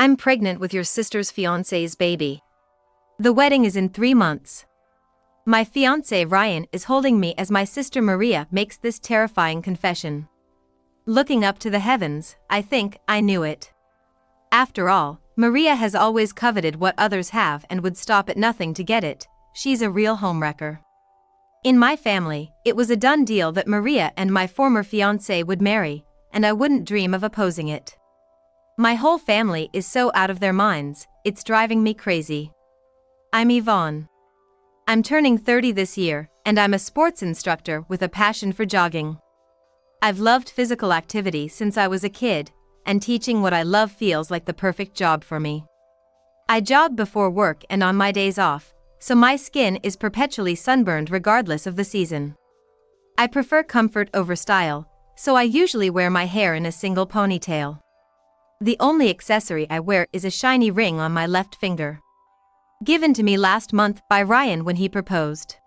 I'm pregnant with your sister's fiancé's baby. The wedding is in 3 months. My fiancé Ryan is holding me as my sister Maria makes this terrifying confession. Looking up to the heavens, I think I knew it. After all, Maria has always coveted what others have and would stop at nothing to get it. She's a real homewrecker. In my family, it was a done deal that Maria and my former fiancé would marry, and I wouldn't dream of opposing it. My whole family is so out of their minds, it's driving me crazy. I'm Yvonne. I'm turning 30 this year, and I'm a sports instructor with a passion for jogging. I've loved physical activity since I was a kid, and teaching what I love feels like the perfect job for me. I jog before work and on my days off, so my skin is perpetually sunburned regardless of the season. I prefer comfort over style, so I usually wear my hair in a single ponytail. The only accessory I wear is a shiny ring on my left finger. Given to me last month by Ryan when he proposed.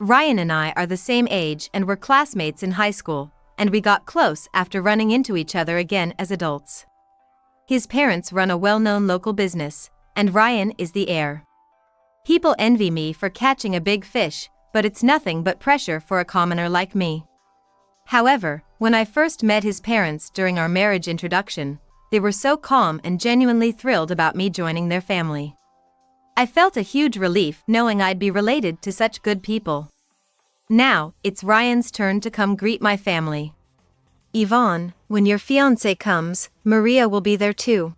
Ryan and I are the same age and were classmates in high school, and we got close after running into each other again as adults. His parents run a well-known local business, and Ryan is the heir. People envy me for catching a big fish, but it's nothing but pressure for a commoner like me. However, when I first met his parents during our marriage introduction, they were so calm and genuinely thrilled about me joining their family. I felt a huge relief knowing I'd be related to such good people. Now, it's Ryan's turn to come greet my family. Yvonne, when your fiancé comes, Maria will be there too.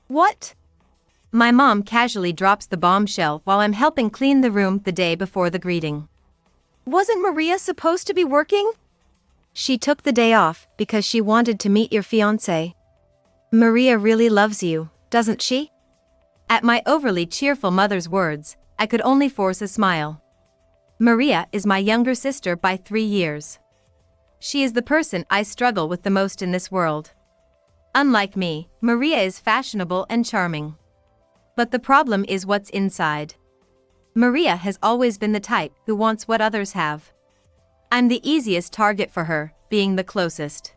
What? My mom casually drops the bombshell while I'm helping clean the room the day before the greeting. Wasn't Maria supposed to be working? She took the day off because she wanted to meet your fiancé. Maria really loves you, doesn't she? At my overly cheerful mother's words, I could only force a smile. Maria is my younger sister by 3 years. She is the person I struggle with the most in this world. Unlike me, Maria is fashionable and charming. But the problem is what's inside. Maria has always been the type who wants what others have. I'm the easiest target for her, being the closest.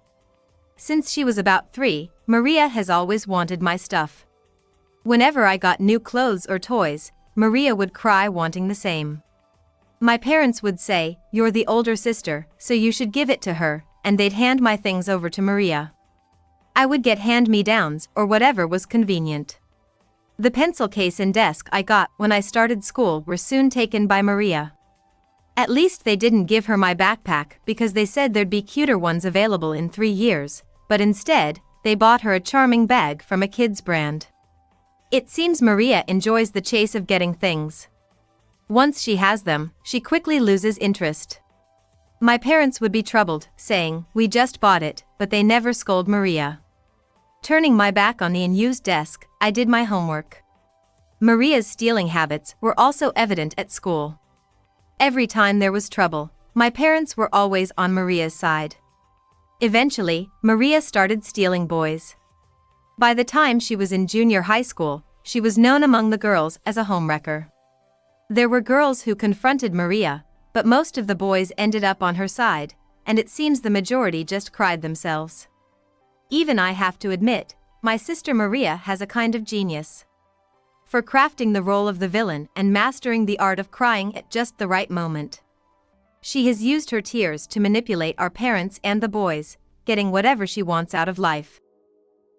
Since she was about 3, Maria has always wanted my stuff. Whenever I got new clothes or toys, Maria would cry wanting the same. My parents would say, "You're the older sister, so you should give it to her," and they'd hand my things over to Maria. I would get hand-me-downs or whatever was convenient. The pencil case and desk I got when I started school were soon taken by Maria. At least they didn't give her my backpack because they said there'd be cuter ones available in 3 years, but instead, they bought her a charming bag from a kid's brand. It seems Maria enjoys the chase of getting things. Once she has them, she quickly loses interest. My parents would be troubled, saying, "We just bought it," but they never scold Maria. Turning my back on the unused desk, I did my homework. Maria's stealing habits were also evident at school. Every time there was trouble, my parents were always on Maria's side. Eventually, Maria started stealing boys. By the time she was in junior high school, she was known among the girls as a homewrecker. There were girls who confronted Maria, but most of the boys ended up on her side, and it seems the majority just cried themselves. Even I have to admit, my sister Maria has a kind of genius for crafting the role of the villain and mastering the art of crying at just the right moment. She has used her tears to manipulate our parents and the boys, getting whatever she wants out of life.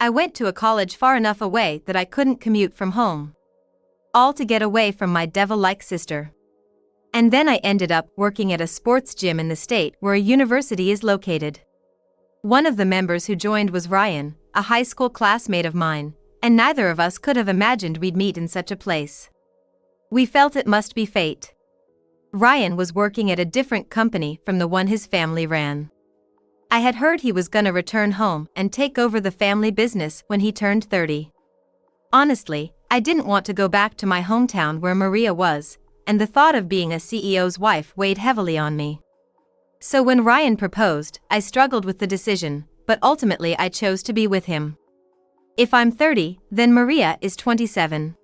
I went to a college far enough away that I couldn't commute from home. All to get away from my devil-like sister. And then I ended up working at a sports gym in the state where a university is located. One of the members who joined was Ryan, a high school classmate of mine, and neither of us could have imagined we'd meet in such a place. We felt it must be fate. Ryan was working at a different company from the one his family ran. I had heard he was gonna return home and take over the family business when he turned 30. Honestly, I didn't want to go back to my hometown where Maria was, and the thought of being a CEO's wife weighed heavily on me. So when Ryan proposed, I struggled with the decision, but ultimately I chose to be with him. If I'm 30, then Maria is 27.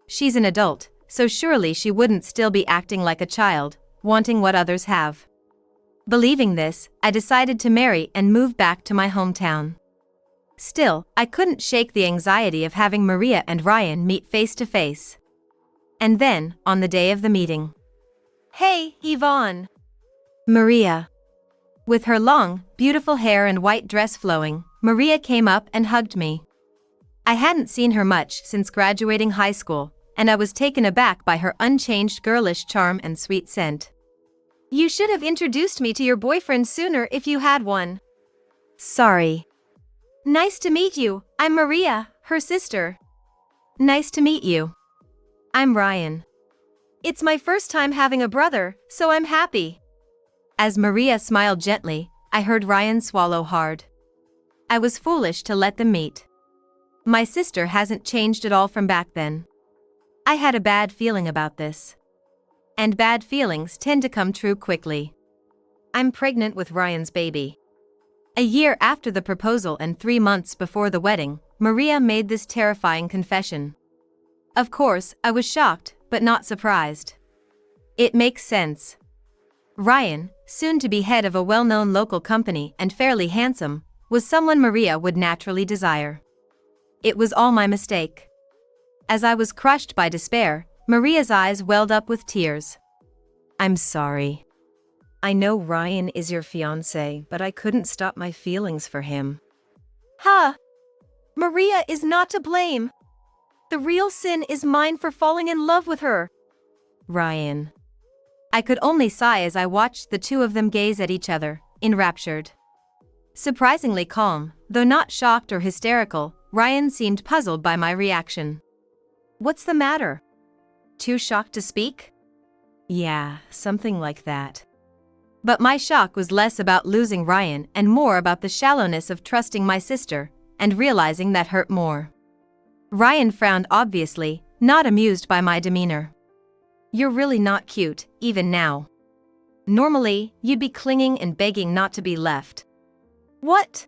She's an adult, so surely she wouldn't still be acting like a child, wanting what others have. Believing this, I decided to marry and move back to my hometown. Still, I couldn't shake the anxiety of having Maria and Ryan meet face to face. And then, on the day of the meeting. "Hey, Yvonne." Maria. With her long, beautiful hair and white dress flowing, Maria came up and hugged me. I hadn't seen her much since graduating high school, and I was taken aback by her unchanged girlish charm and sweet scent. "You should have introduced me to your boyfriend sooner if you had one." "Sorry." "Nice to meet you, I'm Maria, her sister." "Nice to meet you. I'm Ryan." "It's my first time having a brother, so I'm happy." As Maria smiled gently, I heard Ryan swallow hard. I was foolish to let them meet. My sister hasn't changed at all from back then. I had a bad feeling about this. And bad feelings tend to come true quickly. I'm pregnant with Ryan's baby. A year after the proposal and 3 months before the wedding, Maria made this terrifying confession. Of course, I was shocked, but not surprised. It makes sense. Ryan, soon to be head of a well-known local company and fairly handsome, was someone Maria would naturally desire. It was all my mistake. As I was crushed by despair, Maria's eyes welled up with tears. "I'm sorry. I know Ryan is your fiancé, but I couldn't stop my feelings for him." "Huh? Maria is not to blame. The real sin is mine for falling in love with her." "Ryan." I could only sigh as I watched the two of them gaze at each other, enraptured. Surprisingly calm, though not shocked or hysterical, Ryan seemed puzzled by my reaction. "What's the matter? Too shocked to speak?" "Yeah, something like that." But my shock was less about losing Ryan and more about the shallowness of trusting my sister, and realizing that hurt more. Ryan frowned obviously, not amused by my demeanor. "You're really not cute, even now. Normally, you'd be clinging and begging not to be left." "What?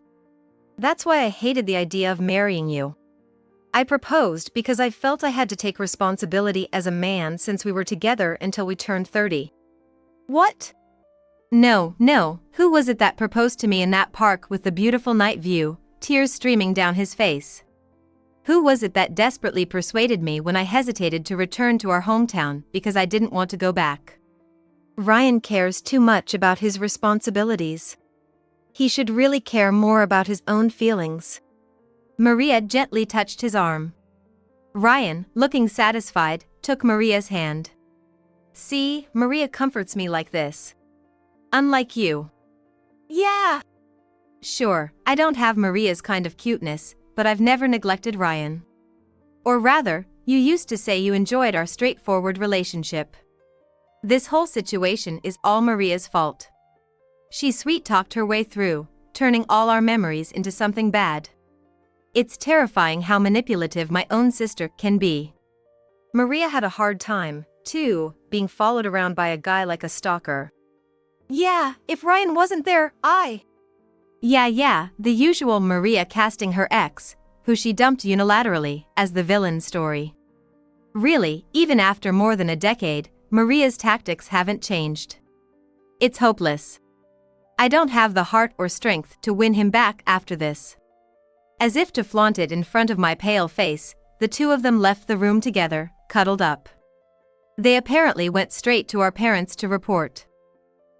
That's why I hated the idea of marrying you. I proposed because I felt I had to take responsibility as a man since we were together until we turned 30. "What?" No, who was it that proposed to me in that park with the beautiful night view, tears streaming down his face? Who was it that desperately persuaded me when I hesitated to return to our hometown because I didn't want to go back? Ryan cares too much about his responsibilities. He should really care more about his own feelings." Maria gently touched his arm. Ryan, looking satisfied, took Maria's hand. "See, Maria comforts me like this. Unlike you." "Yeah." "Sure, I don't have Maria's kind of cuteness, but I've never neglected Ryan. Or rather, you used to say you enjoyed our straightforward relationship. This whole situation is all Maria's fault. She sweet-talked her way through, turning all our memories into something bad. It's terrifying how manipulative my own sister can be." Maria had a hard time, too, being followed around by a guy like a stalker. "Yeah, if Ryan wasn't there, Yeah, the usual Maria casting her ex, who she dumped unilaterally, as the villain story. Really, even after more than a decade, Maria's tactics haven't changed. It's hopeless. I don't have the heart or strength to win him back after this." As if to flaunt it in front of my pale face, the two of them left the room together, cuddled up. They apparently went straight to our parents to report.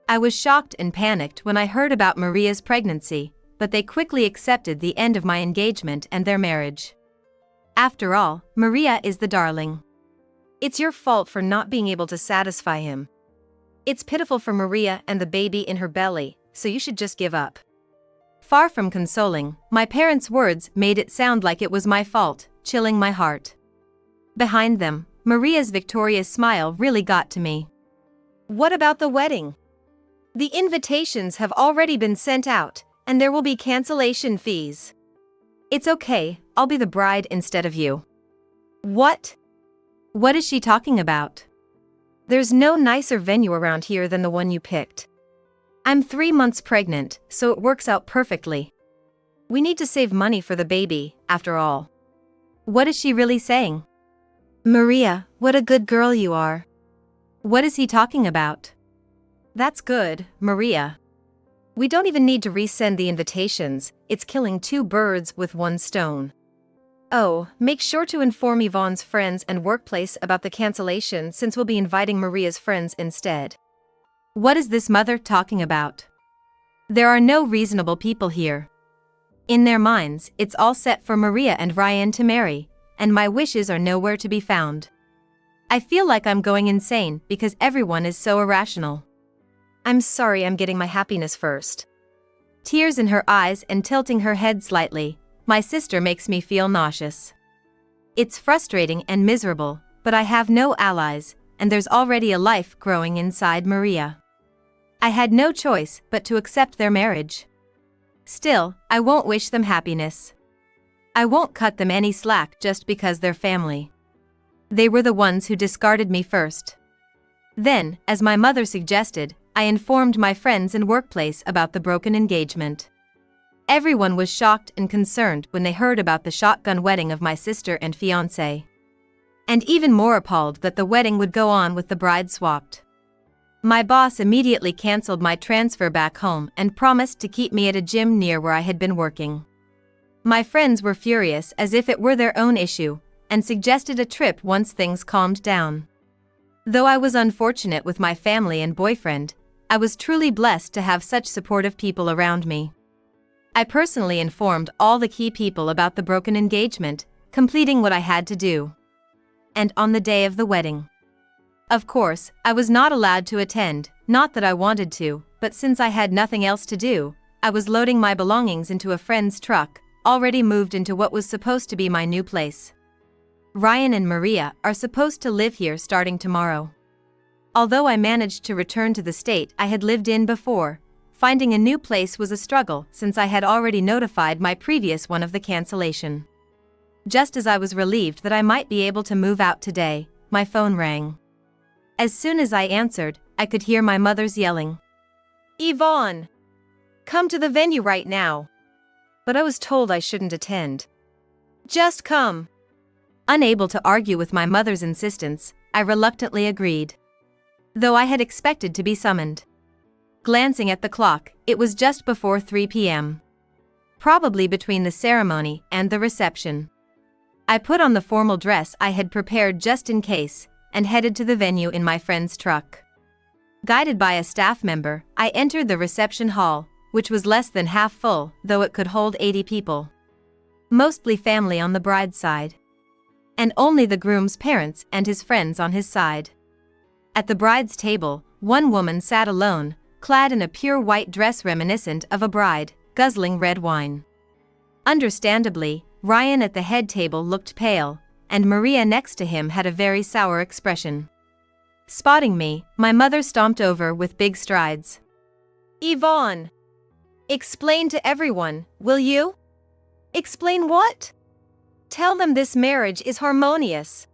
I was shocked and panicked when I heard about Maria's pregnancy, but they quickly accepted the end of my engagement and their marriage. After all, Maria is the darling. It's your fault for not being able to satisfy him. It's pitiful for Maria and the baby in her belly, so you should just give up. Far from consoling, my parents' words made it sound like it was my fault, chilling my heart. Behind them, Maria's victorious smile really got to me. "What about the wedding? The invitations have already been sent out, and there will be cancellation fees." "It's okay, I'll be the bride instead of you." "What? What is she talking about? There's no nicer venue around here than the one you picked. I'm 3 months pregnant, so it works out perfectly. We need to save money for the baby, after all." What is she really saying? "Maria, what a good girl you are." What is he talking about? That's good, Maria. We don't even need to resend the invitations, it's killing two birds with one stone. Oh, make sure to inform Yvonne's friends and workplace about the cancellation since we'll be inviting Maria's friends instead. What is this mother talking about? There are no reasonable people here. In their minds, it's all set for Maria and Ryan to marry, and my wishes are nowhere to be found. I feel like I'm going insane because everyone is so irrational. I'm sorry, I'm getting my happiness first. Tears in her eyes and tilting her head slightly, my sister makes me feel nauseous. It's frustrating and miserable, but I have no allies, and there's already a life growing inside Maria. I had no choice but to accept their marriage. Still, I won't wish them happiness. I won't cut them any slack just because they're family. They were the ones who discarded me first. Then, as my mother suggested, I informed my friends and workplace about the broken engagement. Everyone was shocked and concerned when they heard about the shotgun wedding of my sister and fiancé. And even more appalled that the wedding would go on with the bride swapped. My boss immediately canceled my transfer back home and promised to keep me at a gym near where I had been working. My friends were furious as if it were their own issue, and suggested a trip once things calmed down. Though I was unfortunate with my family and boyfriend, I was truly blessed to have such supportive people around me. I personally informed all the key people about the broken engagement, completing what I had to do. And on the day of the wedding. Of course, I was not allowed to attend, not that I wanted to, but since I had nothing else to do, I was loading my belongings into a friend's truck, already moved into what was supposed to be my new place. Ryan and Maria are supposed to live here starting tomorrow. Although I managed to return to the state I had lived in before, finding a new place was a struggle since I had already notified my previous one of the cancellation. Just as I was relieved that I might be able to move out today, my phone rang. As soon as I answered, I could hear my mother's yelling, "Yvonne! Come to the venue right now!" But I was told I shouldn't attend. "Just come!" Unable to argue with my mother's insistence, I reluctantly agreed. Though I had expected to be summoned. Glancing at the clock, it was just before 3 p.m. Probably between the ceremony and the reception. I put on the formal dress I had prepared just in case, and headed to the venue in my friend's truck. Guided by a staff member, I entered the reception hall, which was less than half full, though it could hold 80 people. Mostly family on the bride's side. And only the groom's parents and his friends on his side. At the bride's table, one woman sat alone, clad in a pure white dress reminiscent of a bride, guzzling red wine. Understandably, Ryan at the head table looked pale, and Maria next to him had a very sour expression. Spotting me, my mother stomped over with big strides. "Yvonne! Explain to everyone, will you?" "Explain what?" "Tell them this marriage is harmonious.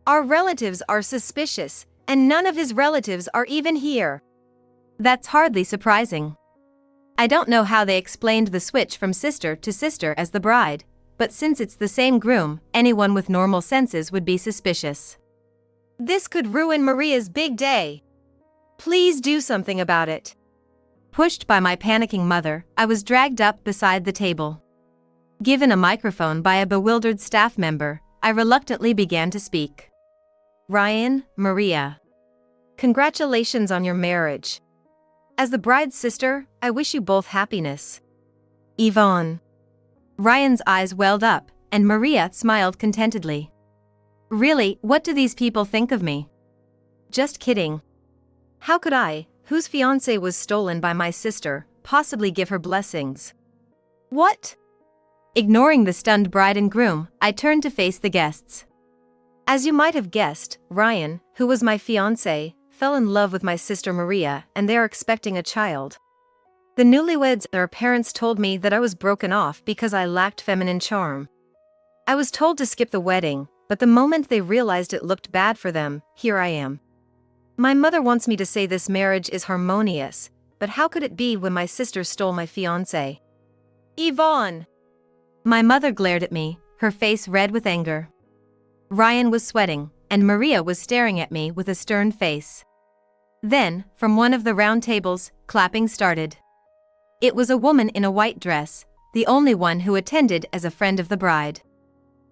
Our relatives are suspicious, and none of his relatives are even here." That's hardly surprising. I don't know how they explained the switch from sister to sister as the bride, but since it's the same groom, anyone with normal senses would be suspicious. This could ruin Maria's big day. Please do something about it. Pushed by my panicking mother, I was dragged up beside the table. Given a microphone by a bewildered staff member, I reluctantly began to speak. "Ryan, Maria. Congratulations on your marriage. As the bride's sister, I wish you both happiness. Yvonne." Ryan's eyes welled up, and Maria smiled contentedly. "Really, what do these people think of me?" "Just kidding. How could I, whose fiancé was stolen by my sister, possibly give her blessings?" "What?" Ignoring the stunned bride and groom, I turned to face the guests. As you might have guessed, Ryan, who was my fiancé, fell in love with my sister Maria, and they are expecting a child. The newlyweds' their parents told me that I was broken off because I lacked feminine charm. I was told to skip the wedding, but the moment they realized it looked bad for them, here I am. My mother wants me to say this marriage is harmonious, but how could it be when my sister stole my fiancé? "Yvonne!" My mother glared at me, her face red with anger. Ryan was sweating, and Maria was staring at me with a stern face. Then, from one of the round tables, clapping started. It was a woman in a white dress, the only one who attended as a friend of the bride.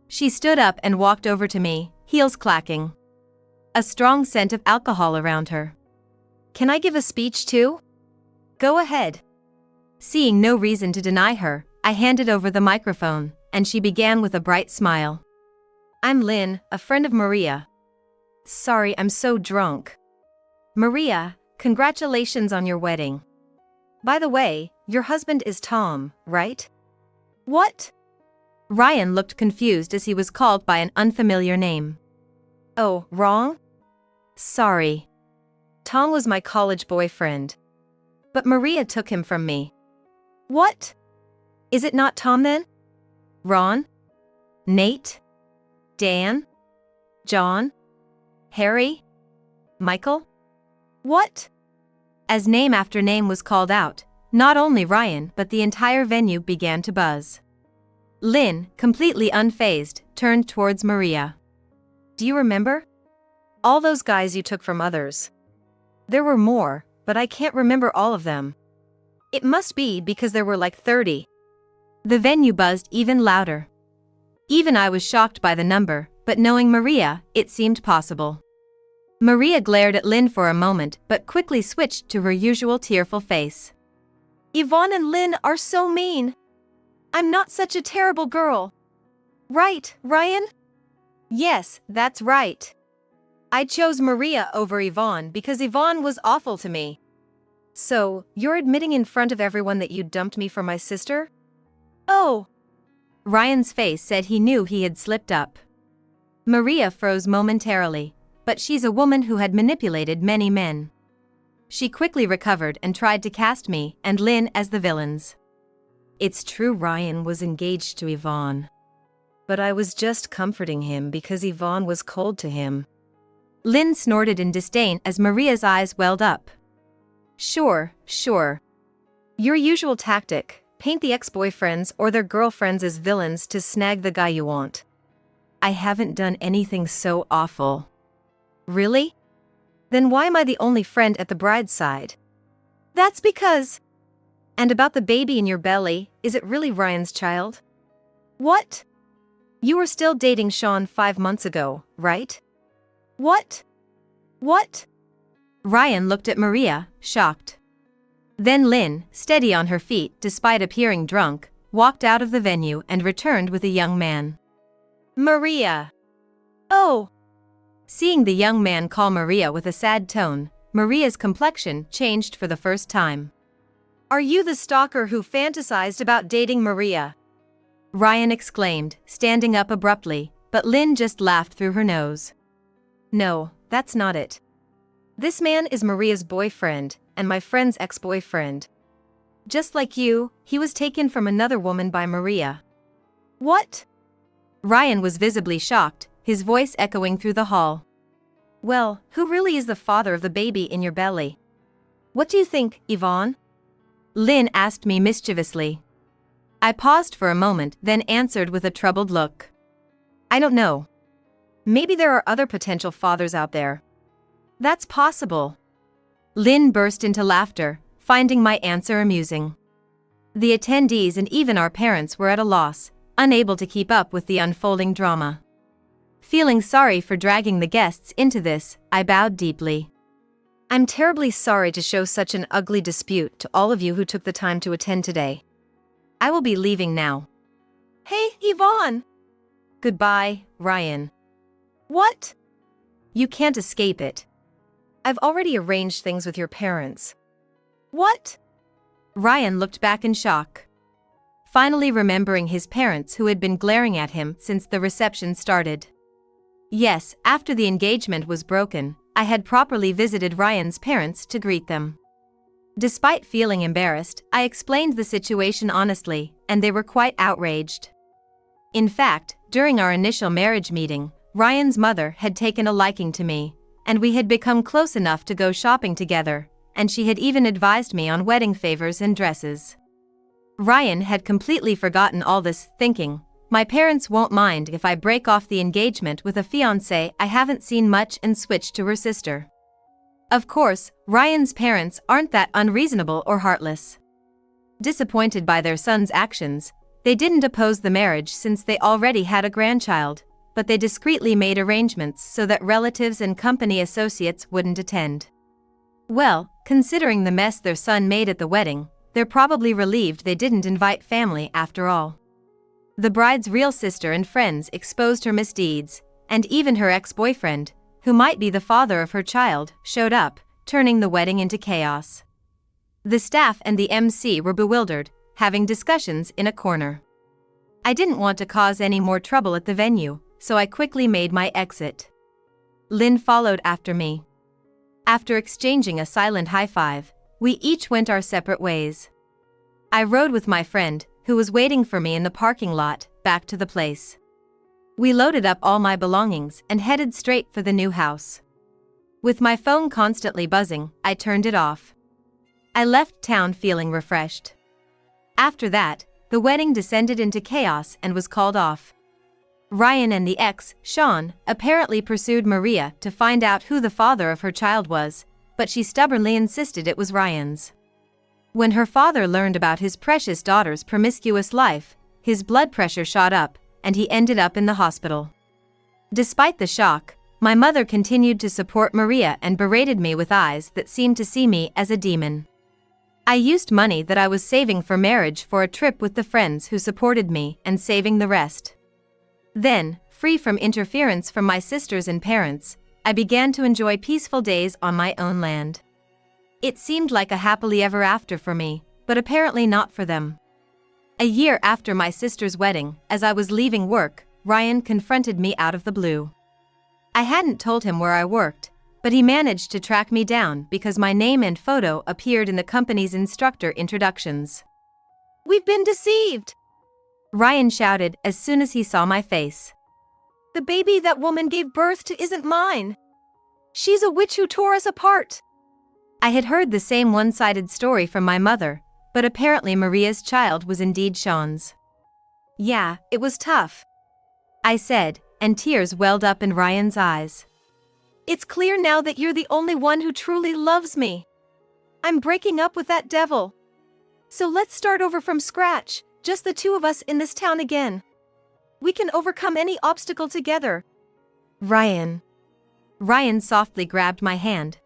She stood up and walked over to me, heels clacking. A strong scent of alcohol around her. "Can I give a speech too?" "Go ahead." Seeing no reason to deny her, I handed over the microphone, and she began with a bright smile. "I'm Lynn, a friend of Maria. Sorry, I'm so drunk. Maria, congratulations on your wedding. By the way, your husband is Tom, right?" "What?" Ryan looked confused as he was called by an unfamiliar name. "Oh, wrong? Sorry. Tom was my college boyfriend. But Maria took him from me." "What? Is it not Tom then? Ron? Nate? Dan? John? Harry? Michael?" "What?" As name after name was called out, not only Ryan but the entire venue began to buzz. Lynn, completely unfazed, turned towards Maria. "Do you remember? All those guys you took from others. There were more, but I can't remember all of them. It must be because there were like 30. The venue buzzed even louder. Even I was shocked by the number, but knowing Maria, it seemed possible. Maria glared at Lynn for a moment but quickly switched to her usual tearful face. "Yvonne and Lynn are so mean. I'm not such a terrible girl. Right, Ryan?" "Yes, that's right. I chose Maria over Yvonne because Yvonne was awful to me." "So, you're admitting in front of everyone that you dumped me for my sister?" "Oh." Ryan's face said he knew he had slipped up. Maria froze momentarily, but she's a woman who had manipulated many men. She quickly recovered and tried to cast me and Lynn as the villains. "It's true Ryan was engaged to Yvonne. But I was just comforting him because Yvonne was cold to him." Lynn snorted in disdain as Maria's eyes welled up. Sure. Your usual tactic, paint the ex-boyfriends or their girlfriends as villains to snag the guy you want." "I haven't done anything so awful." "Really? Then why am I the only friend at the bride's side?" "That's because..." "And about the baby in your belly, is it really Ryan's child?" "What? You were still dating Sean 5 months ago, right?" "What? Ryan looked at Maria, shocked. Then Lynn, steady on her feet despite appearing drunk, walked out of the venue and returned with a young man. "Maria." "Oh." Seeing the young man call Maria with a sad tone, Maria's complexion changed for the first time. "Are you the stalker who fantasized about dating Maria?" Ryan exclaimed, standing up abruptly, but Lynn just laughed through her nose. "No, that's not it. This man is Maria's boyfriend, and my friend's ex-boyfriend. Just like you, he was taken from another woman by Maria." "What?" Ryan was visibly shocked, his voice echoing through the hall. "Well, who really is the father of the baby in your belly? What do you think, Yvonne?" Lynn asked me mischievously. I paused for a moment, then answered with a troubled look. "I don't know. Maybe there are other potential fathers out there." "That's possible." Lynn burst into laughter, finding my answer amusing. The attendees and even our parents were at a loss, unable to keep up with the unfolding drama. Feeling sorry for dragging the guests into this, I bowed deeply. "I'm terribly sorry to show such an ugly dispute to all of you who took the time to attend today. I will be leaving now." "Hey, Yvonne!" "Goodbye, Ryan." "What?" "You can't escape it. I've already arranged things with your parents." "What?" Ryan looked back in shock, finally remembering his parents who had been glaring at him since the reception started. Yes, after the engagement was broken, I had properly visited Ryan's parents to greet them. Despite feeling embarrassed, I explained the situation honestly, and they were quite outraged. In fact, during our initial marriage meeting, Ryan's mother had taken a liking to me, and we had become close enough to go shopping together, and she had even advised me on wedding favors and dresses. Ryan had completely forgotten all this, thinking, my parents won't mind if I break off the engagement with a fiancé I haven't seen much and switch to her sister. Of course, Ryan's parents aren't that unreasonable or heartless. Disappointed by their son's actions, they didn't oppose the marriage since they already had a grandchild, but they discreetly made arrangements so that relatives and company associates wouldn't attend. Well, considering the mess their son made at the wedding, they're probably relieved they didn't invite family after all. The bride's real sister and friends exposed her misdeeds, and even her ex-boyfriend, who might be the father of her child, showed up, turning the wedding into chaos. The staff and the MC were bewildered, having discussions in a corner. I didn't want to cause any more trouble at the venue, so I quickly made my exit. Lynn followed after me. After exchanging a silent high five, we each went our separate ways. I rode with my friend, who was waiting for me in the parking lot, back to the place. We loaded up all my belongings and headed straight for the new house. With my phone constantly buzzing, I turned it off. I left town feeling refreshed. After that, the wedding descended into chaos and was called off. Ryan and the ex, Sean, apparently pursued Maria to find out who the father of her child was, but she stubbornly insisted it was Ryan's. When her father learned about his precious daughter's promiscuous life, his blood pressure shot up, and he ended up in the hospital. Despite the shock, my mother continued to support Maria and berated me with eyes that seemed to see me as a demon. I used money that I was saving for marriage for a trip with the friends who supported me and saving the rest. Then, free from interference from my sisters and parents, I began to enjoy peaceful days on my own land. It seemed like a happily ever after for me, but apparently not for them. A year after my sister's wedding, as I was leaving work, Ryan confronted me out of the blue. I hadn't told him where I worked, but he managed to track me down because my name and photo appeared in the company's instructor introductions. "We've been deceived!" Ryan shouted as soon as he saw my face. "The baby that woman gave birth to isn't mine. She's a witch who tore us apart." I had heard the same one-sided story from my mother, but apparently Maria's child was indeed Sean's. "Yeah, it was tough," I said, and tears welled up in Ryan's eyes. "It's clear now that you're the only one who truly loves me. I'm breaking up with that devil. So let's start over from scratch, just the two of us in this town again. We can overcome any obstacle together." "Ryan." Ryan softly grabbed my hand.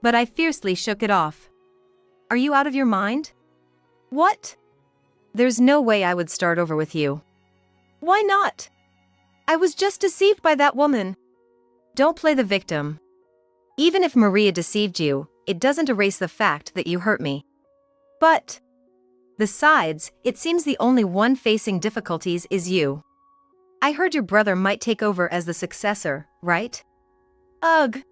But I fiercely shook it off. "Are you out of your mind?" "What?" "There's no way I would start over with you." "Why not? I was just deceived by that woman." "Don't play the victim. Even if Maria deceived you, it doesn't erase the fact that you hurt me." "But..." "Besides, it seems the only one facing difficulties is you. I heard your brother might take over as the successor, right?" "Ugh."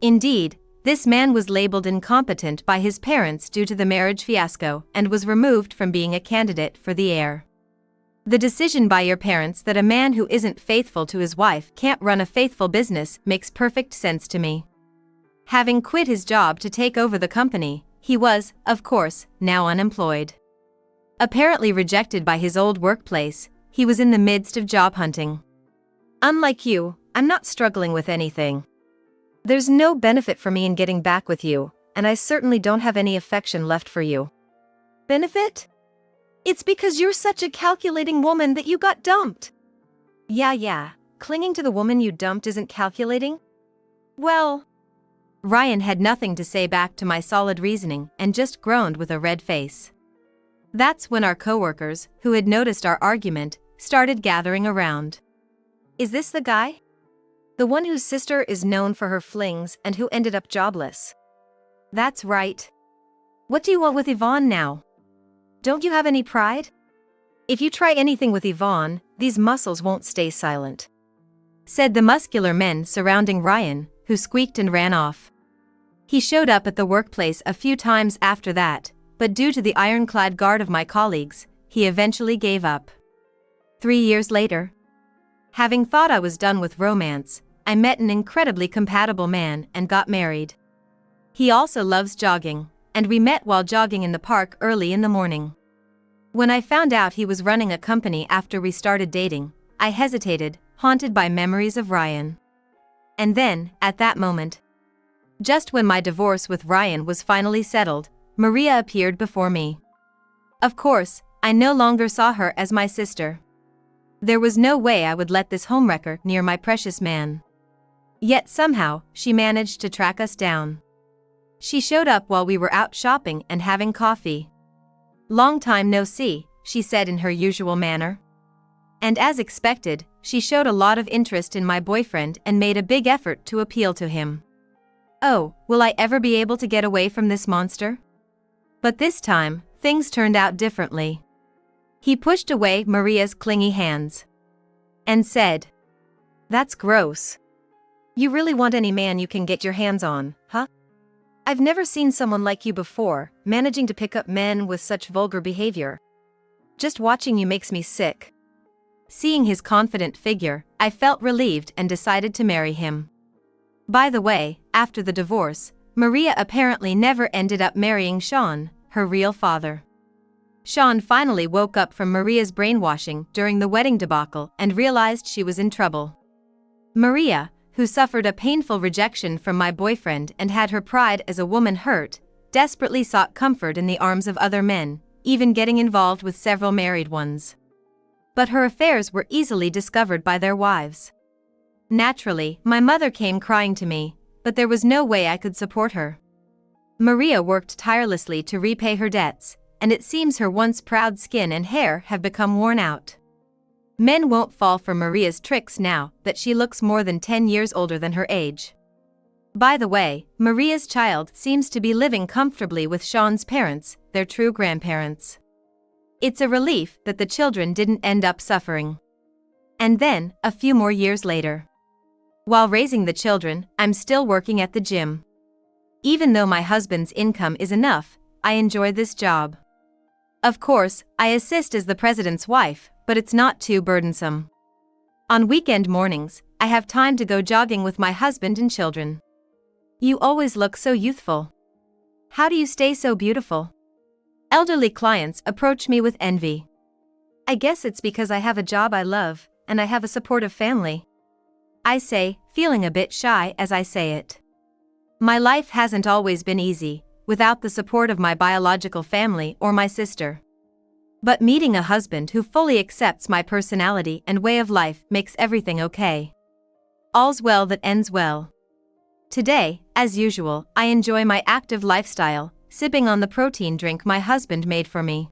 Indeed, this man was labeled incompetent by his parents due to the marriage fiasco and was removed from being a candidate for the heir. The decision by your parents that a man who isn't faithful to his wife can't run a faithful business makes perfect sense to me. Having quit his job to take over the company, he was, of course, now unemployed. Apparently rejected by his old workplace, he was in the midst of job hunting. "Unlike you, I'm not struggling with anything. There's no benefit for me in getting back with you, and I certainly don't have any affection left for you." "Benefit? It's because you're such a calculating woman that you got dumped." Yeah, clinging to the woman you dumped isn't calculating?" "Well..." Ryan had nothing to say back to my solid reasoning and just groaned with a red face. That's when our coworkers, who had noticed our argument, started gathering around. "Is this the guy? The one whose sister is known for her flings and who ended up jobless?" "That's right. What do you want with Yvonne now? Don't you have any pride? If you try anything with Yvonne, these muscles won't stay silent," said the muscular men surrounding Ryan, who squeaked and ran off. He showed up at the workplace a few times after that, but due to the ironclad guard of my colleagues, he eventually gave up. 3 years later, having thought I was done with romance, I met an incredibly compatible man and got married. He also loves jogging, and we met while jogging in the park early in the morning. When I found out he was running a company after we started dating, I hesitated, haunted by memories of Ryan. And then, at that moment, just when my divorce with Ryan was finally settled, Maria appeared before me. Of course, I no longer saw her as my sister. There was no way I would let this homewrecker near my precious man. Yet somehow, she managed to track us down. She showed up while we were out shopping and having coffee. "Long time no see," she said in her usual manner. And as expected, she showed a lot of interest in my boyfriend and made a big effort to appeal to him. Oh, will I ever be able to get away from this monster? But this time, things turned out differently. He pushed away Maria's clingy hands and said, "That's gross. You really want any man you can get your hands on, huh? I've never seen someone like you before, managing to pick up men with such vulgar behavior. Just watching you makes me sick." Seeing his confident figure, I felt relieved and decided to marry him. By the way, after the divorce, Maria apparently never ended up marrying Sean, her real father. Sean finally woke up from Maria's brainwashing during the wedding debacle and realized she was in trouble. Maria, who suffered a painful rejection from my boyfriend and had her pride as a woman hurt, desperately sought comfort in the arms of other men, even getting involved with several married ones. But her affairs were easily discovered by their wives. Naturally, my mother came crying to me, but there was no way I could support her. Maria worked tirelessly to repay her debts, and it seems her once proud skin and hair have become worn out. Men won't fall for Maria's tricks now that she looks more than 10 years older than her age. By the way, Maria's child seems to be living comfortably with Sean's parents, their true grandparents. It's a relief that the children didn't end up suffering. And then, a few more years later. While raising the children, I'm still working at the gym. Even though my husband's income is enough, I enjoy this job. Of course, I assist as the president's wife, but it's not too burdensome. On weekend mornings, I have time to go jogging with my husband and children. "You always look so youthful. How do you stay so beautiful?" Elderly clients approach me with envy. I guess it's because I have a job I love, and I have a supportive family. I say, feeling a bit shy as I say it. My life hasn't always been easy, without the support of my biological family or my sister. But meeting a husband who fully accepts my personality and way of life makes everything okay. All's well that ends well. Today, as usual, I enjoy my active lifestyle, sipping on the protein drink my husband made for me.